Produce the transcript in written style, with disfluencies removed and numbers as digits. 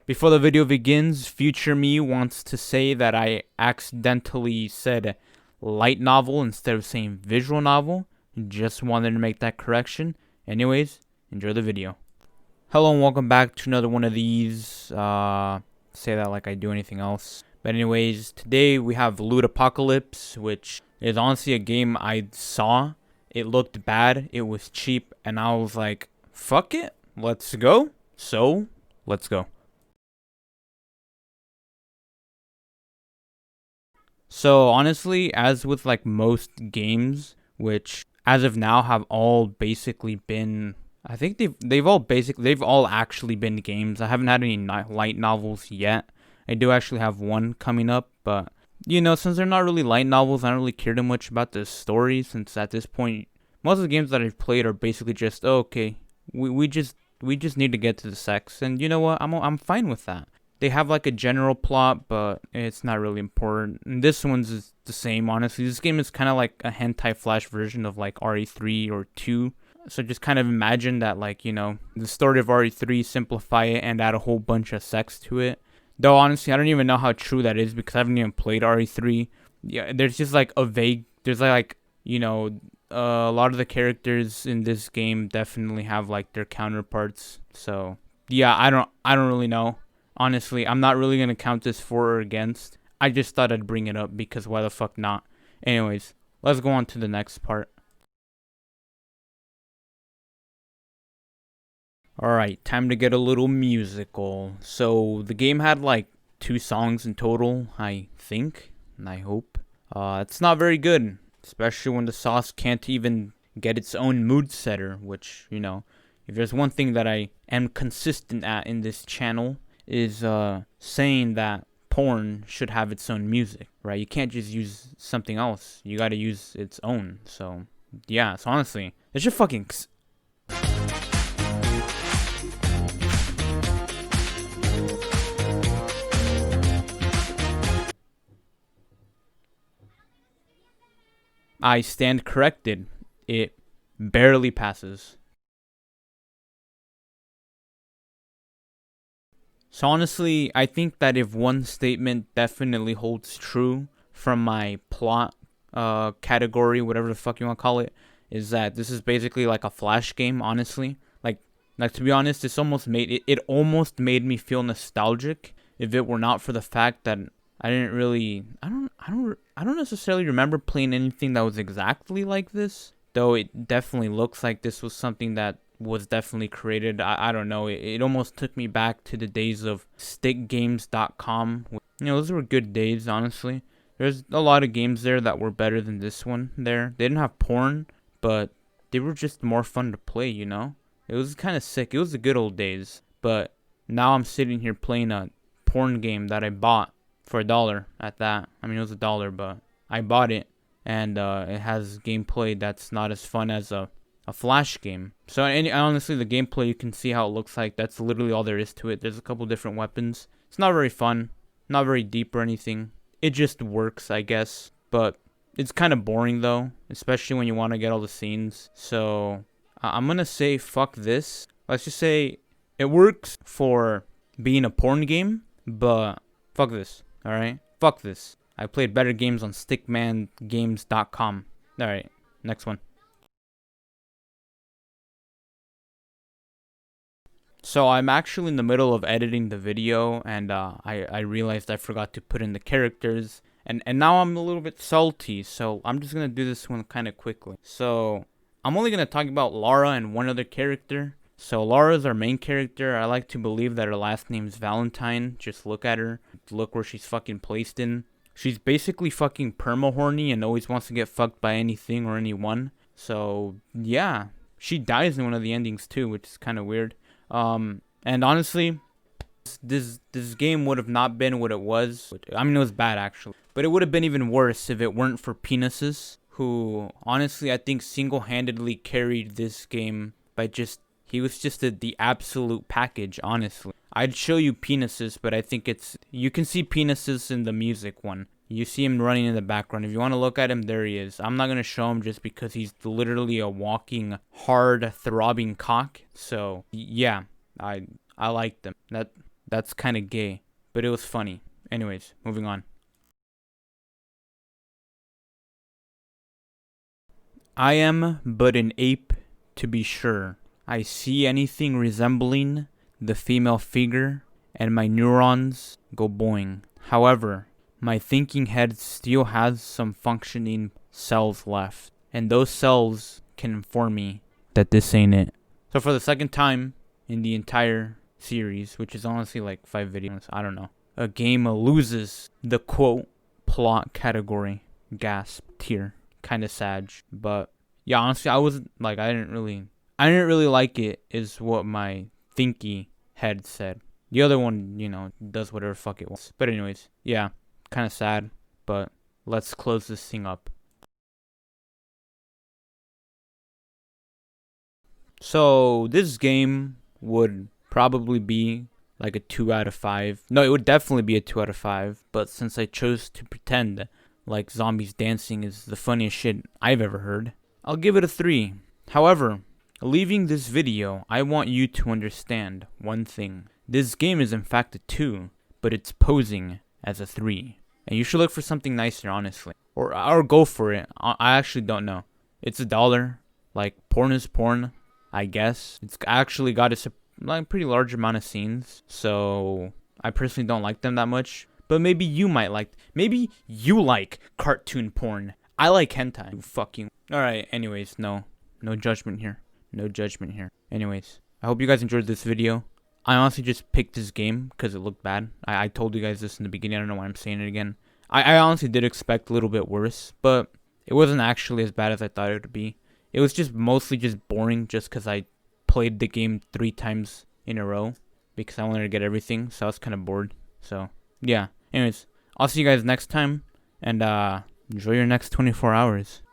Before the video begins, future me wants to say that I accidentally said light novel instead of saying visual novel. Just wanted to make that correction. Anyways, enjoy the video. Hello and welcome back to another one of these. Say that like I do anything else. But anyways, today we have LEWDAPOCALYPSE, which is honestly a game I saw. It looked bad, it was cheap, and I was like, fuck it, let's go. So, let's go. So honestly, as with like most games, which as of now have all basically been, I think they've all actually been games. I haven't had any light novels yet. I do actually have one coming up, but you know, since they're not really light novels, I don't really care too much about the story. Since at this point, most of the games that I've played are basically just okay. We just need to get to the sex, and you know what? I'm fine with that. They have like a general plot, but it's not really important. And this one's is the same, honestly. This game is kind of like a hentai flash version of like RE3 or 2. So just kind of imagine that, like, you know, the story of RE3, simplify it and add a whole bunch of sex to it. Though honestly, I don't even know how true that is because I haven't even played RE3. Yeah, there's just like a vague, there's like, you know, a lot of the characters in this game definitely have like their counterparts. So yeah, I don't really know. Honestly, I'm not really going to count this for or against. I just thought I'd bring it up because why the fuck not? Anyways, let's go on to the next part. Alright, time to get a little musical. So, the game had like 2 songs in total, I think, and I hope. It's not very good, especially when the sauce can't even get its own mood setter, which, you know, if there's one thing that I am consistent at in this channel, is saying that porn should have its own music, right? You can't just use something else. You gotta use its own. So, yeah, so honestly, it should fucking... I stand corrected. It barely passes. So honestly, I think that if one statement definitely holds true from my plot category, whatever the fuck you want to call it, is that this is basically like a flash game, honestly. Like to be honest, this almost made it almost made me feel nostalgic if it were not for the fact that I didn't really I don't necessarily remember playing anything that was exactly like this, though it definitely looks like this was something that was definitely created. I don't know. It almost took me back to the days of stickgames.com. You know, those were good days, honestly. There's a lot of games there that were better than this one there. They didn't have porn, but they were just more fun to play, you know? It was kind of sick. It was the good old days. But now I'm sitting here playing a porn game that I bought for $1 at that. I mean, it was $1, but I bought it. And it has gameplay that's not as fun as a flash game. So honestly, the gameplay, you can see how it looks like. That's literally all there is to it. There's a couple different weapons. It's not very fun, not very deep or anything. It just works, I guess. But it's kind of boring though, especially when you want to get all the scenes. So I'm gonna say fuck this. Let's just say it works for being a porn game, but fuck this. All right, fuck this. I played better games on stickmangames.com. All right, next one. So I'm actually in the middle of editing the video, and I realized I forgot to put in the characters, and now I'm a little bit salty, so I'm just gonna do this one kind of quickly. So I'm only gonna talk about Laura and one other character. So Laura's our main character. I like to believe that her last name's Valentine. Just look at her. Look where she's fucking placed in. She's basically fucking perma-horny and always wants to get fucked by anything or anyone. So yeah, she dies in one of the endings too, which is kind of weird. And honestly, this game would have not been what it was. I mean, it was bad actually, but it would have been even worse if it weren't for Penises, who honestly I think single-handedly carried this game by he was just the absolute package, honestly. I'd show you Penises, but I think you can see Penises in the music one. You see him running in the background. If you want to look at him, there he is. I'm not going to show him just because he's literally a walking, hard, throbbing cock. So, yeah, I like them. That's kind of gay, but it was funny. Anyways, moving on. I am but an ape, to be sure. I see anything resembling the female figure, and my neurons go boing. However, my thinking head still has some functioning cells left, and those cells can inform me that this ain't it. So for the second time in the entire series, which is honestly like 5 videos, I don't know, a game loses the quote plot category. Gasp tier. Kind of sad, but yeah, honestly, I didn't really like it, is what my thinky head said. The other one, does whatever fuck it wants. But anyways, yeah, kind of sad, but let's close this thing up. So this game would probably be like a 2 out of 5. No, it would definitely be a 2 out of 5. But since I chose to pretend like zombies dancing is the funniest shit I've ever heard, I'll give it a 3. However, leaving this video, I want you to understand one thing. This game is in fact a 2, but it's posing as a 3. And you should look for something nicer, honestly. Or go for it. I actually don't know. It's $1. Like, porn is porn, I guess. It's actually got a pretty large amount of scenes, so I personally don't like them that much. But maybe you might like. Maybe you like cartoon porn. I like hentai. Fuck you. Alright, anyways, no judgment here. No judgment here. Anyways, I hope you guys enjoyed this video. I honestly just picked this game because it looked bad. I told you guys this in the beginning. I don't know why I'm saying it again. I honestly did expect a little bit worse, but it wasn't actually as bad as I thought it would be. It was just mostly just boring just because I played the game 3 times in a row because I wanted to get everything, so I was kind of bored. So, yeah. Anyways, I'll see you guys next time, and enjoy your next 24 hours.